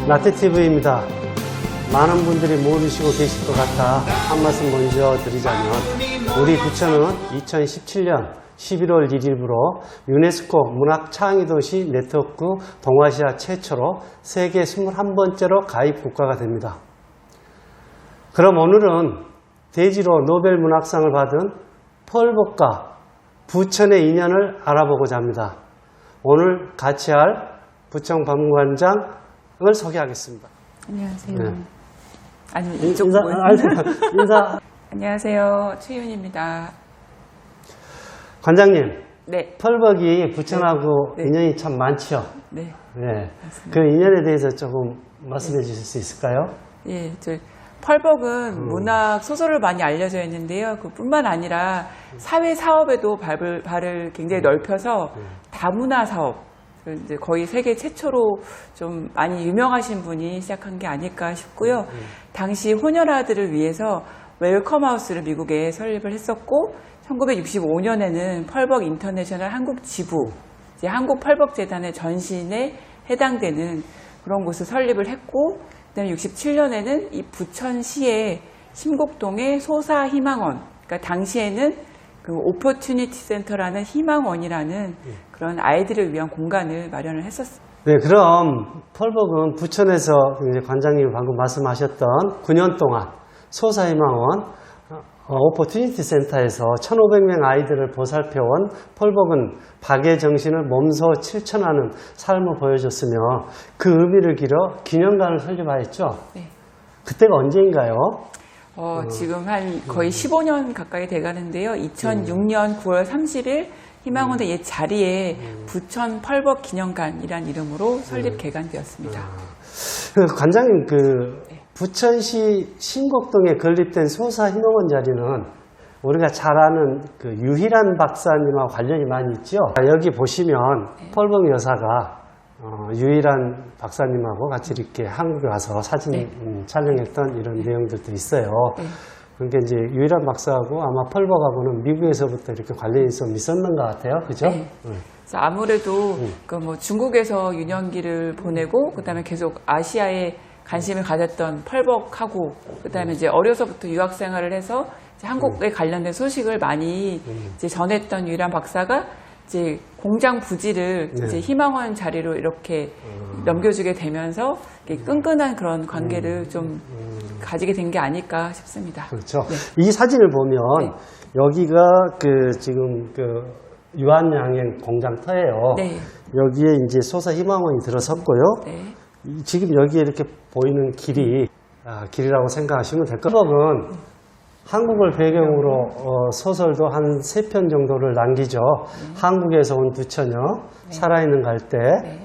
라떼TV입니다. 많은 분들이 모르시고 계실 것 같아 한 말씀 먼저 드리자면, 우리 부천은 2017년 11월 1일부로 유네스코 문학창의도시 네트워크 동아시아 최초로 세계 21번째로 가입 국가가 됩니다. 그럼 오늘은 대지로 노벨 문학상을 받은 펄벅과 부천의 인연을 알아보고자 합니다. 오늘 같이 할 부천 박물관장을 소개하겠습니다. 안녕하세요. 네. 아니, 이쪽 인사. 안녕하세요. 최윤입니다. 관장님, 네. 펄벅이 부천하고 네. 인연이 참 많죠? 네. 네. 맞습니다. 그 인연에 대해서 조금 말씀해 주실 수 있을까요? 예, 펄벅은 문학 소설을 많이 알려져 있는데요. 그뿐만 아니라 사회 사업에도 발을 굉장히 넓혀서 다문화 사업, 이제 거의 세계 최초로 좀 많이 유명하신 분이 시작한 게 아닐까 싶고요. 당시 혼혈아들을 위해서 웰컴하우스를 미국에 설립을 했었고, 1965년에는 펄벅 인터내셔널 한국 지부, 이제 한국 펄벅 재단의 전신에 해당되는 그런 곳을 설립을 했고, 그다음에 67년에는 이 부천시의 심곡동의 소사희망원, 그러니까 당시에는 그 오퍼튜니티 센터라는 희망원이라는 그런 아이들을 위한 공간을 마련을 했었어요. 네, 그럼 펄벅은 부천에서 이제 관장님이 방금 말씀하셨던 9년 동안 소사희망원 오퍼튜니티 센터에서 1,500명 아이들을 보살펴온 펄벅은 박의 정신을 몸소 실천하는 삶을 보여줬으며, 그 의미를 기려 기념관을 설립하였죠. 네. 그때가 언제인가요? 지금 한 거의 15년 가까이 돼가는데요. 2006년 9월 30일 희망원의 옛 자리에 부천 펄벅 기념관이란 이름으로 설립 개관되었습니다. 관장님, 부천시 신곡동에 건립된 소사희망원 자리는 우리가 잘 아는 그 유희란 박사님하고 관련이 많이 있죠. 여기 보시면 펄벅 여사가 유희란 박사님하고 같이 이렇게 한국에 와서 사진 촬영했던 이런 내용들도 있어요. 그러니까 이제 유희란 박사하고 아마 펄벅하고는 미국에서부터 이렇게 관련이 좀 있었는 것 같아요. 그죠? 네. 그래서 아무래도 중국에서 유년기를 보내고, 그다음에 계속 아시아에 관심을 가졌던 펄벅하고, 그다음에 이제 어려서부터 유학 생활을 해서 이제 한국에 관련된 소식을 많이 이제 전했던 유희란 박사가 이제 공장 부지를 이제 희망원 자리로 이렇게 넘겨주게 되면서 끈끈한 그런 관계를 좀 가지게 된 게 아닐까 싶습니다. 그렇죠. 네. 이 사진을 보면 여기가 지금 유한양행 공장터예요. 네. 여기에 이제 소사희망원이 들어섰고요. 네. 지금 여기에 이렇게 보이는 길이라고 생각하시면 될 것 같아요. 펄벅은 한국을 배경으로 소설도 한 3편 정도를 남기죠. 한국에서 온 부처녀, 살아있는 갈대,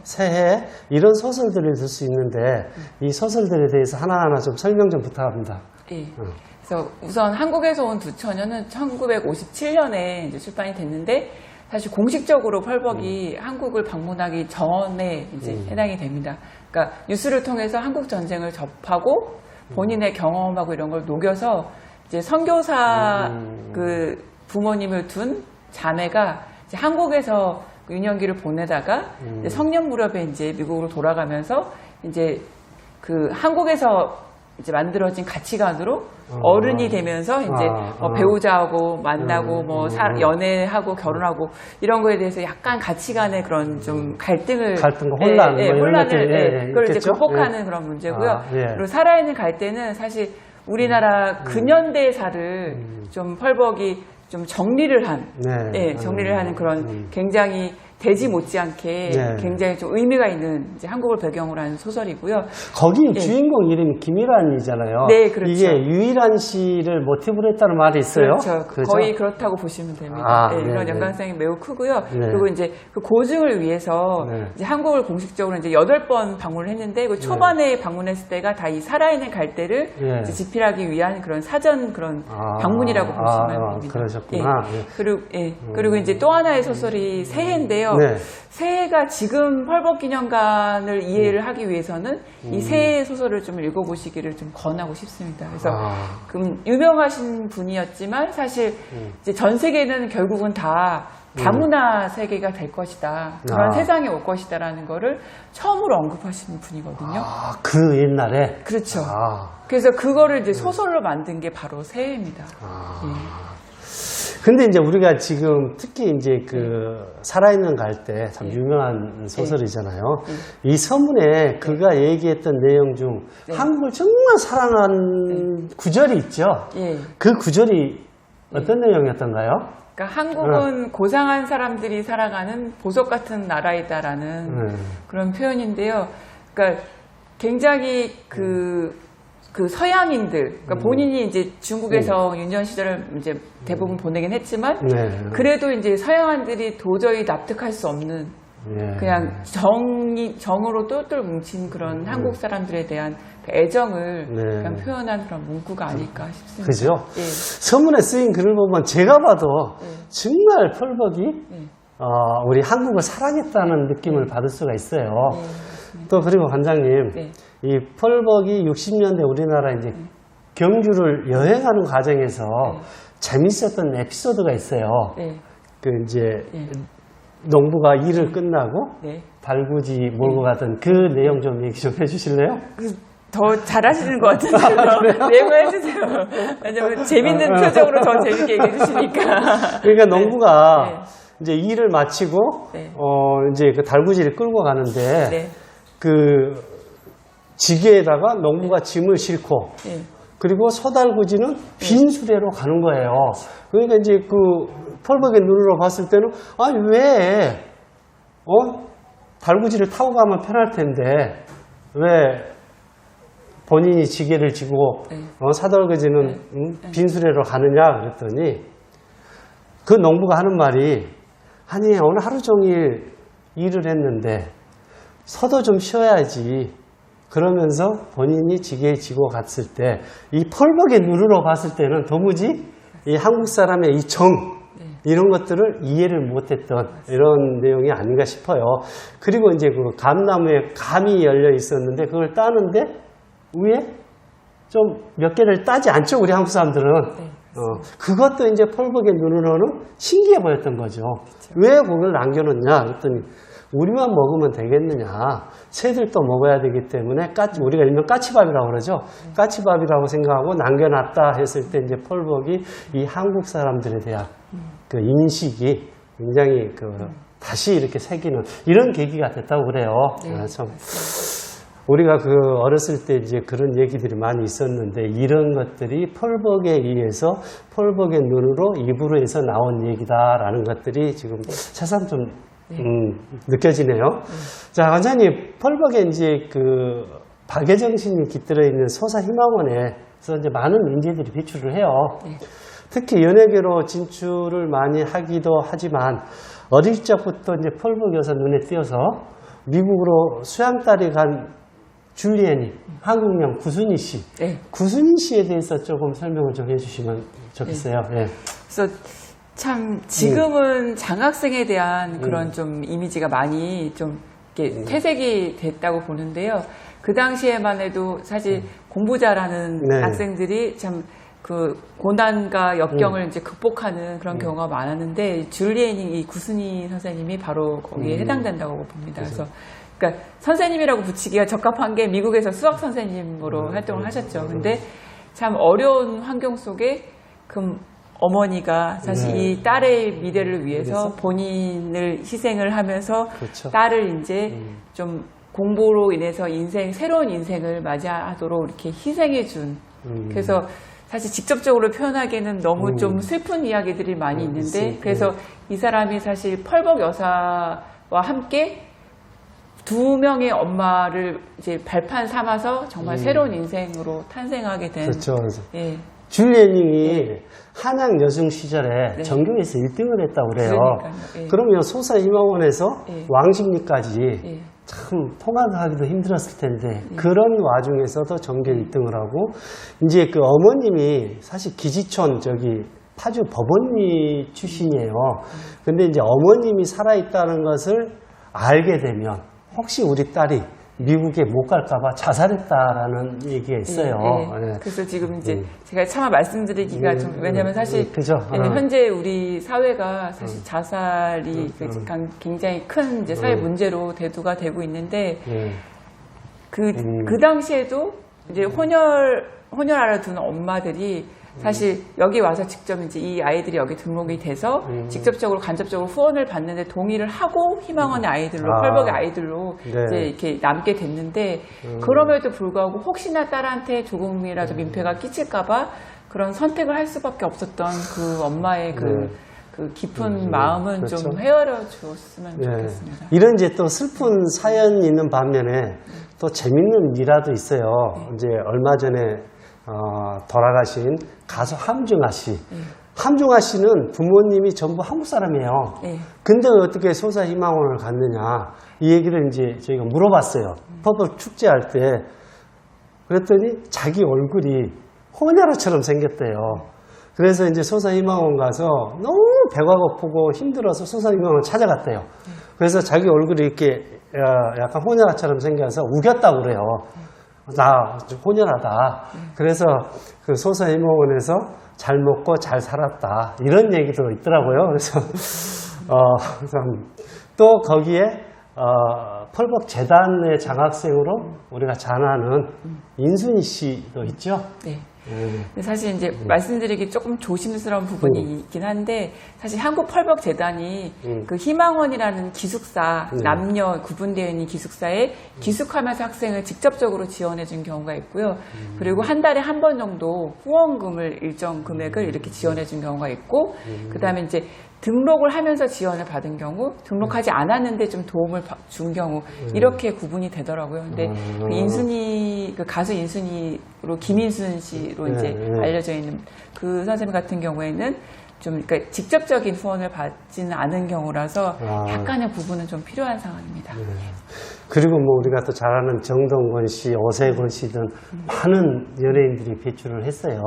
새해, 이런 소설들을 들 수 있는데, 이 소설들에 대해서 하나하나 좀 설명 좀 부탁합니다. 예. 그래서 우선 한국에서 온 두 처녀는 1957년에 이제 출판이 됐는데, 사실 공식적으로 펄벅이 한국을 방문하기 전에 이제 해당이 됩니다. 그러니까 뉴스를 통해서 한국 전쟁을 접하고 본인의 경험하고 이런 걸 녹여서 이제 선교사 그 부모님을 둔 자매가 이제 한국에서 유년기를 보내다가 이제 성년 무렵에 이제 미국으로 돌아가면서 이제 그 한국에서 이제 만들어진 가치관으로 어른이 되면서 이제 배우자하고 만나고 연애하고 결혼하고 이런 거에 대해서 약간 가치관의 그런 좀 갈등과 혼란, 혼란을 그걸 이제 있겠죠? 극복하는 그런 문제고요. 예. 그리고 살아있는 갈대는 사실 우리나라 근현대사를 좀 펄벅이 좀 정리를 한, 정리를 하는 그런 굉장히 대지 못지않게 굉장히 좀 의미가 있는 이제 한국을 배경으로 한 소설이고요. 거기 주인공 이름이 김일환이잖아요. 네, 그렇죠. 이게 유희란 씨를 모티브로 했다는 말이 있어요. 그렇죠. 거의 그렇다고 보시면 됩니다. 이런 연관성이 매우 크고요. 그리고 이제 그 고증을 위해서 이제 한국을 공식적으로 이제 8번 방문을 했는데, 그 초반에 방문했을 때가 다 이 살아있는 갈대를 이제 집필하기 위한 그런 사전 그런 방문이라고 보시면 됩니다. 그러셨구나. 그리고 이제 또 하나의 소설이 새해인데요. 새해가 지금 펄벅 기념관을 이해를 하기 위해서는 이 새해 소설을 좀 읽어보시기를 좀 권하고 싶습니다. 그래서 유명하신 분이었지만 사실 이제 전 세계는 결국은 다 다문화 세계가 될 것이다. 그런 아. 세상이 올 것이다라는 거를 처음으로 언급하시는 분이거든요. 아, 그 옛날에? 그렇죠. 아. 그래서 그거를 이제 소설로 만든 게 바로 새해입니다. 근데 이제 우리가 지금 특히 이제 그 살아있는 갈 때 참 유명한 소설이잖아요. 이 서문에 그가 얘기했던 내용 중 한국을 정말 사랑한 구절이 있죠. 예. 그 구절이 어떤 내용이었던가요? 그러니까 한국은 고상한 사람들이 살아가는 보석 같은 나라이다라는 그런 표현인데요. 그러니까 굉장히 그 서양인들, 그러니까 본인이 이제 중국에서 유년 시절을 이제 대부분 보내긴 했지만, 그래도 이제 서양인들이 도저히 납득할 수 없는 그냥 정으로 똘똘 뭉친 그런 한국 사람들에 대한 그 애정을 그냥 표현한 그런 문구가 아닐까 싶습니다. 그죠? 예. 서문에 쓰인 글을 보면 제가 봐도 정말 펄벅이 우리 한국을 사랑했다는 느낌을 받을 수가 있어요. 또 그리고 관장님, 이 펄벅이 60년대 우리나라 이제 경주를 여행하는 과정에서 재밌었던 에피소드가 있어요. 그 이제 농부가 일을 끝나고 달구지 몰고 가던 그 내용 좀 얘기 좀 해주실래요? 더 잘하시는 것 같은데 내용 해주세요. 왜냐면 재밌는 표정으로 더 재밌게 얘기해 주시니까. 그러니까 농부가 이제 일을 마치고 이제 그 달구지를 끌고 가는데 그 지게에다가 농부가 짐을 싣고 그리고 소달구지는 빈 수레로 가는 거예요. 그러니까 이제 그 펄벅의 눈으로 봤을 때는 아니 왜 달구지를 타고 가면 편할 텐데 왜 본인이 지게를 지고 사달구지는 빈 수레로 가느냐 그랬더니 그 농부가 하는 말이 아니 오늘 하루 종일 일을 했는데 서도 좀 쉬어야지. 그러면서 본인이 지게에 지고 갔을 때 이 펄벅의 눈으로 봤을 때는 도무지 이 한국 사람의 이 정 이런 것들을 이해를 못했던 이런 내용이 아닌가 싶어요. 그리고 이제 그 감나무에 감이 열려 있었는데 그걸 따는데 위에 좀 몇 개를 따지 않죠, 우리 한국 사람들은. 그것도 이제 펄벅의 눈으로는 신기해 보였던 거죠. 왜 그걸 남겨놓냐 그랬더니 우리만 먹으면 되겠느냐. 새들도 먹어야 되기 때문에 우리가 일명 까치밥이라고 그러죠. 까치밥이라고 생각하고 남겨놨다 했을 때 이제 펄벅이 이 한국 사람들에 대한 그 인식이 굉장히 다시 이렇게 새기는 이런 계기가 됐다고 그래요. 참 우리가 어렸을 때 이제 그런 얘기들이 많이 있었는데 이런 것들이 펄벅에 의해서 펄벅의 눈으로 입으로 해서 나온 얘기다라는 것들이 지금 새삼 좀 느껴지네요. 자, 원장님, 펄벅에 이제 박애정신이 깃들어 있는 소사희망원에서 이제 많은 인재들이 비출을 해요. 특히 연예계로 진출을 많이 하기도 하지만 어릴 적부터 이제 펄벅 여사 눈에 띄어서 미국으로 수양딸이 간 줄리엔이 한국명 구순희 씨. 구순희 씨에 대해서 조금 설명을 좀 해주시면 좋겠어요. 그래서 참 지금은 장학생에 대한 그런 좀 이미지가 많이 좀 이렇게 퇴색이 됐다고 보는데요. 그 당시에만 해도 사실 공부 잘하는 학생들이 참 그 고난과 역경을 이제 극복하는 그런 경우가 많았는데 줄리엔이 이 구순희 선생님이 바로 거기에 해당된다고 봅니다. 그래서 그러니까 선생님이라고 붙이기가 적합한 게 미국에서 수학 선생님으로 활동을 하셨죠. 근데 참 어려운 환경 속에 그 어머니가 사실 이 딸의 미래를 위해서 본인을 희생을 하면서 딸을 이제 좀 공부로 인해서 새로운 인생을 맞이하도록 이렇게 희생해 준. 그래서 사실 직접적으로 표현하기에는 너무 좀 슬픈 이야기들이 많이 있는데 그래서 이 사람이 사실 펄벅 여사와 함께 두 명의 엄마를 이제 발판 삼아서 정말 새로운 인생으로 탄생하게 된. 그렇죠. 줄리엔님이 한양 여중 시절에 전교에서 1등을 했다고 그래요. 그러면 소사희망원에서 왕십리까지 참 통학하기도 힘들었을 텐데 그런 와중에서도 전교 1등을 하고 이제 그 어머님이 사실 기지촌 파주 법원리 출신이에요. 근데 이제 어머님이 살아있다는 것을 알게 되면 혹시 우리 딸이 미국에 못 갈까봐 자살했다라는 얘기가 있어요. 예. 그래서 지금 이제 제가 차마 말씀드리기가 좀, 왜냐면 사실 그죠. 현재 우리 사회가 사실 자살이 굉장히 큰 이제 사회 문제로 대두가 되고 있는데 그 당시에도 이제 혼혈 아래 두는 엄마들이 사실 여기 와서 직접 이제 이 아이들이 여기 등록이 돼서 직접적으로 간접적으로 후원을 받는데 동의를 하고 희망원의 아이들로 펄벅의 아이들로 네. 이제 이렇게 남게 됐는데 그럼에도 불구하고 혹시나 딸한테 조금이라도 민폐가 끼칠까봐 그런 선택을 할 수밖에 없었던 그 엄마의 그 깊은 마음은 그렇죠. 좀 헤아려 주었으면 좋겠습니다. 이런 이제 또 슬픈 사연이 있는 반면에 또 재밌는 일화도 있어요. 이제 얼마 전에 돌아가신 가수 함중아 씨. 함중아 씨는 부모님이 전부 한국 사람이에요. 근데 어떻게 소사희망원을 갔느냐 이 얘기를 이제 저희가 물어봤어요. 펄벅 축제할 때. 그랬더니 자기 얼굴이 호냐라처럼 생겼대요. 그래서 이제 소사희망원 가서 너무 배가 고프고 힘들어서 소사희망원 찾아갔대요. 그래서 자기 얼굴이 이렇게 약간 호냐라처럼 생겨서 우겼다고 그래요. 나 혼혈하다. 그래서 그 소사희망원에서 잘 먹고 잘 살았다. 이런 얘기도 있더라고요. 그래서 또 거기에 펄벅 재단의 장학생으로 우리가 잘 아는 인순이 씨도 있죠. 네. 근데 사실 이제 말씀드리기 조금 조심스러운 부분이 있긴 한데 사실 한국 펄벅 재단이 그 희망원이라는 기숙사 남녀 구분되어 있는 기숙사에 기숙하면서 학생을 직접적으로 지원해 준 경우가 있고요. 그리고 한 달에 한 번 정도 후원금을 일정 금액을 이렇게 지원해 준 경우가 있고 그다음에 이제 등록을 하면서 지원을 받은 경우, 등록하지 않았는데 좀 도움을 준 경우 이렇게 구분이 되더라고요. 근데 그 가수 인순이로 김인순 씨로 이제 알려져 있는 그 선생님 같은 경우에는 좀 그러니까 직접적인 후원을 받지는 않은 경우라서 약간의 구분은 좀 필요한 상황입니다. 그리고 뭐 우리가 또 잘 아는 정동건 씨, 오세근 씨 등 많은 연예인들이 배출을 했어요.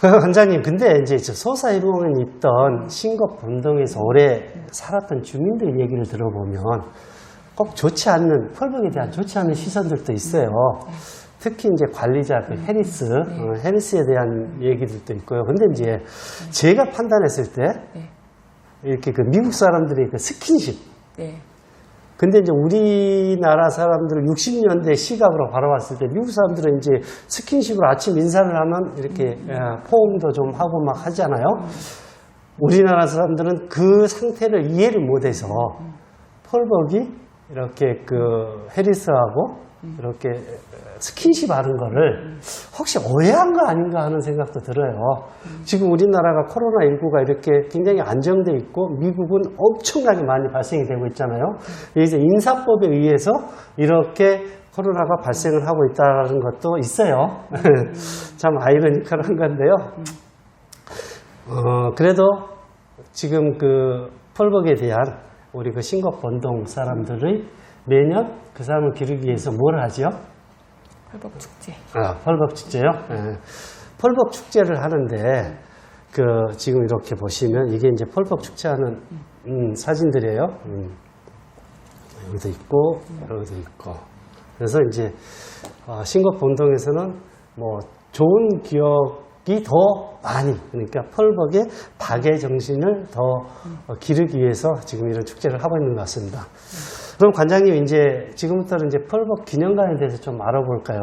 원장님, 근데 이제 소사희망원에 있던 신곡본동에서 오래 살았던 주민들 얘기를 들어보면 꼭 좋지 않는, 펄벅에 대한 좋지 않은 시선들도 있어요. 특히 이제 관리자 그 해리스에 대한 얘기들도 있고요. 근데 이제 제가 판단했을 때 이렇게 그 미국 사람들이 그 스킨십. 근데 이제 우리나라 사람들 60년대 시각으로 바라봤을 때 미국 사람들은 이제 스킨십으로 아침 인사를 하면 이렇게 포옹도 좀 하고 막 하잖아요. 우리나라 사람들은 그 상태를 이해를 못해서 펄벅이 이렇게 그 해리스하고 이렇게 스킨십 하는 거를 혹시 오해한 거 아닌가 하는 생각도 들어요. 지금 우리나라가 코로나19가 이렇게 굉장히 안정돼 있고 미국은 엄청나게 많이 발생이 되고 있잖아요. 이제 인사법에 의해서 이렇게 코로나가 발생을 하고 있다는 것도 있어요. 참 아이러니컬한 건데요. 그래도 지금 그 펄벅에 대한 우리 그 신곡본동 사람들의 매년 그 사람을 기르기 위해서 뭘 하죠? 펄벅 축제. 펄벅 축제요? 펄벅 축제를 하는데, 지금 이렇게 보시면, 이게 이제 펄벅 축제하는, 사진들이에요. 여기도 있고, 여기도 있고. 그래서 이제, 신곡본동에서는 뭐, 좋은 기억이 더 많이, 그러니까 펄벅의 박애 정신을 더 기르기 위해서 지금 이런 축제를 하고 있는 것 같습니다. 그럼 관장님 이제 지금부터는 이제 펄벅 기념관에 대해서 좀 알아볼까요?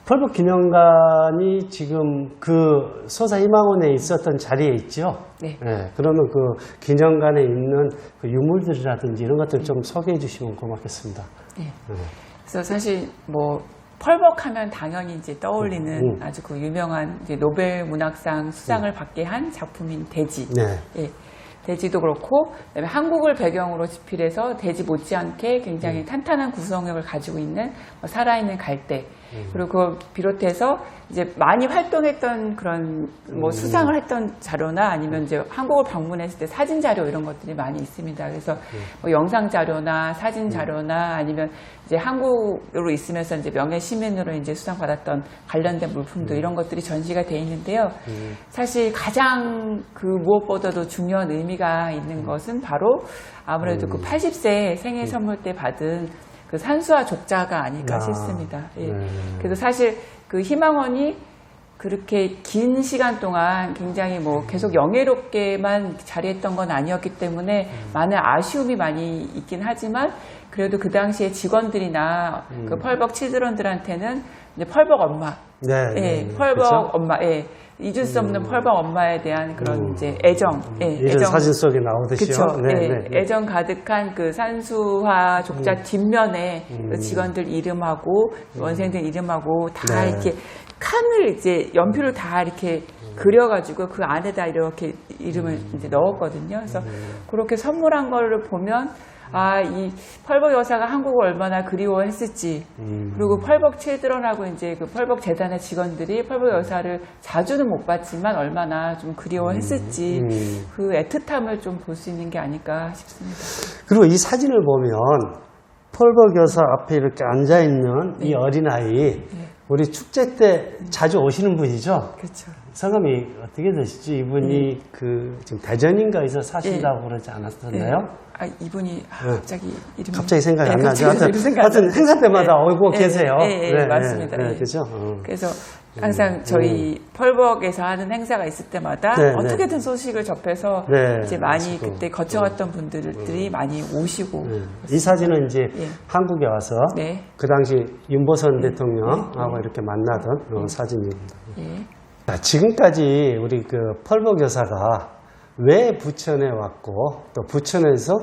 펄벅 기념관이 지금 그 소사희망원에 있었던 자리에 있죠? 그러면 그 기념관에 있는 그 유물들이라든지 이런 것들 좀 소개해 주시면 고맙겠습니다. 그래서 사실 뭐 펄벅하면 당연히 이제 떠올리는 아주 그 유명한 이제 노벨 문학상 수상을 받게 한 작품인 돼지. 돼지도 그렇고 그다음에 한국을 배경으로 집필해서 돼지 못지않게 굉장히 탄탄한 구성력을 가지고 있는 살아있는 갈대 그리고 그걸 비롯해서 이제 많이 활동했던 그런 뭐 수상을 했던 자료나 아니면 이제 한국을 방문했을 때 사진 자료 이런 것들이 많이 있습니다. 그래서 뭐 영상 자료나 사진 자료나 아니면 이제 한국으로 있으면서 이제 명예 시민으로 이제 수상받았던 관련된 물품도 이런 것들이 전시가 돼 있는데요. 사실 가장 그 무엇보다도 중요한 의미가 있는 것은 바로 아무래도 그 80세 생일 선물 때 받은 그 산수화 족자가 아닐까 싶습니다. 예. 그래서 사실 그 희망원이 그렇게 긴 시간 동안 굉장히 뭐 계속 영예롭게만 자리했던 건 아니었기 때문에 많은 아쉬움이 많이 있긴 하지만 그래도 그 당시에 직원들이나 그 펄벅 치드런들한테는 이제 펄벅 엄마, 예, 펄벅 그렇죠? 엄마, 예. 잊을 수 없는 펄벅 엄마에 대한 그런 이제 애정, 이런 사진 속에 나오듯이요. 그쵸. 애정 가득한 그 산수화 족자 뒷면에 그 직원들 이름하고 원생들 이름하고 다 이렇게 칸을 이제 연필을 다 이렇게 그려가지고 그 안에다 이렇게 이름을 이제 넣었거든요. 그래서 그렇게 선물한 거를 보면 아, 이 펄벅 여사가 한국을 얼마나 그리워했을지, 그리고 펄벅 칠드런하고 이제 그 펄벅 재단의 직원들이 펄벅 여사를 자주는 못 봤지만 얼마나 좀 그리워했을지, 그 애틋함을 좀 볼 수 있는 게 아닐까 싶습니다. 그리고 이 사진을 보면 펄벅 여사 앞에 이렇게 앉아 있는 이 어린아이, 우리 축제 때 자주 오시는 분이죠? 그렇죠. 성함이 어떻게 되시지? 이분이 그 지금 대전인가에서 사신다고 그러지 않았었나요? 아, 이분이 갑자기 이름이 갑자기 생각이 안 나죠. 갑자기 생각이 안 하여튼 나죠. 행사 때마다 오고 계세요. 맞습니다. 그죠? 그래서 항상 저희 펄벅에서 하는 행사가 있을 때마다 어떻게든 소식을 접해서 이제 많이 그렇고. 그때 거쳐갔던 분들이 많이 오시고. 이 사진은 이제 한국에 와서 그 당시 윤보선 대통령하고 이렇게 만나던 사진입니다. 자, 지금까지 우리 그 펄벅 여사가 왜 부천에 왔고 또 부천에서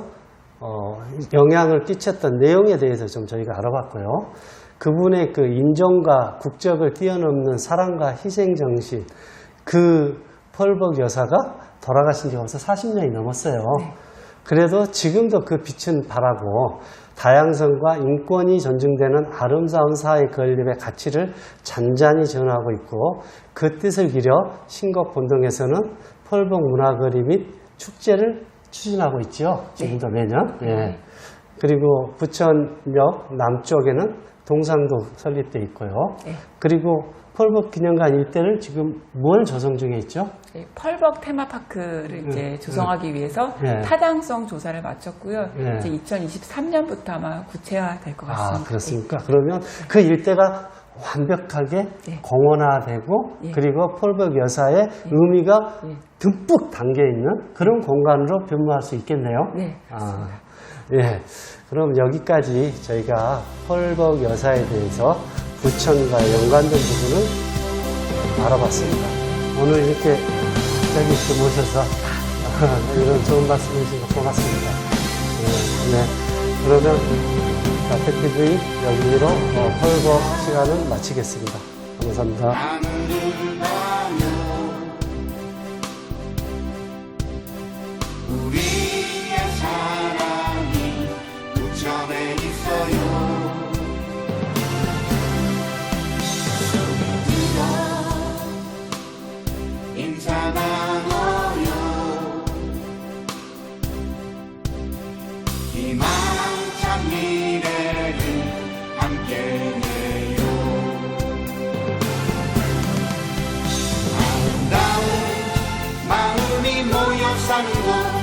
영향을 끼쳤던 내용에 대해서 좀 저희가 알아봤고요. 그분의 그 인종과 국적을 뛰어넘는 사랑과 희생정신, 그 펄벅 여사가 돌아가신 지 벌써 40년이 넘었어요. 그래도 지금도 그 빛은 바라고 다양성과 인권이 존중되는 아름다운 사회 건립의 가치를 잔잔히 전하고 있고, 그 뜻을 기려 신곡본동에서는 펄벅 문화거리 및 축제를 추진하고 있죠. 지금도 매년. 그리고 부천역 남쪽에는 동상도 설립되어 있고요. 그리고 펄벅 기념관 일대를 지금 뭘 조성 중에 있죠? 펄벅 테마파크를 이제 조성하기 위해서 타당성 조사를 마쳤고요. 이제 2023년부터 아마 구체화될 것 같습니다. 아, 그렇습니까? 그러면 그 일대가 완벽하게 공원화되고 그리고 펄벅 여사의 의미가 듬뿍 담겨 있는 그런 공간으로 변모할 수 있겠네요. 네, 맞습니다. 예. 그럼 여기까지 저희가 펄벅 여사에 대해서 부천과 연관된 부분을 알아봤습니다. 오늘 이렇게 여기 이렇게 모셔서 이런 좋은 말씀 해주셔서 고맙습니다. 그러면 FTV 여기로 펄벅 시간을 마치겠습니다. 감사합니다. 우리의 사랑이 부천에 있어요. 인사 나눠요. 희망찬 미래를 함께해요. 아름다운 마음이 모여 사는 곳